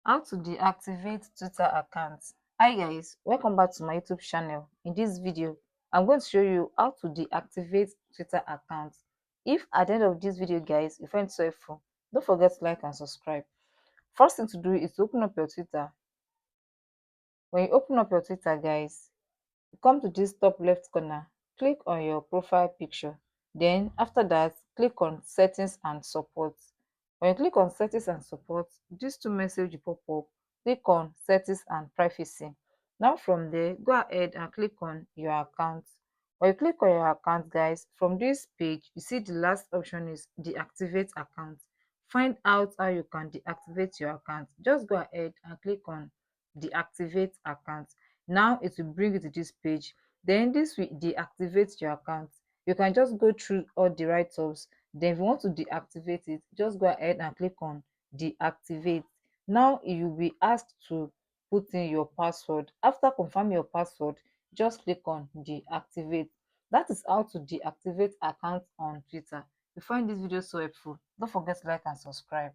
How to deactivate Twitter accounts. Hi guys, welcome back to my YouTube channel. In this video, I'm going to show you how to deactivate Twitter accounts. If at the end of this video guys you find it so helpful, don't forget to like and subscribe. First thing to do is to open up your Twitter. When you open up your Twitter guys, come to this top left corner, click on your profile picture. Then after that, click on settings and support. When you click on settings and support, these two messages pop up. Click on settings and privacy. Now from there, go ahead and click on your account. When you click on your account guys, from this page you see the last option is deactivate account. Find out how you can deactivate your account. Just go ahead and click on deactivate account. Now it will bring you to this page. Then this will deactivate your account. You can just go through all the write-ups. Then if you want to deactivate it, just go ahead and click on deactivate. Now you'll be asked to put in your password. After confirming your password, just click on deactivate. That is how to deactivate accounts on Twitter. If you find this video so helpful, don't forget to like and subscribe.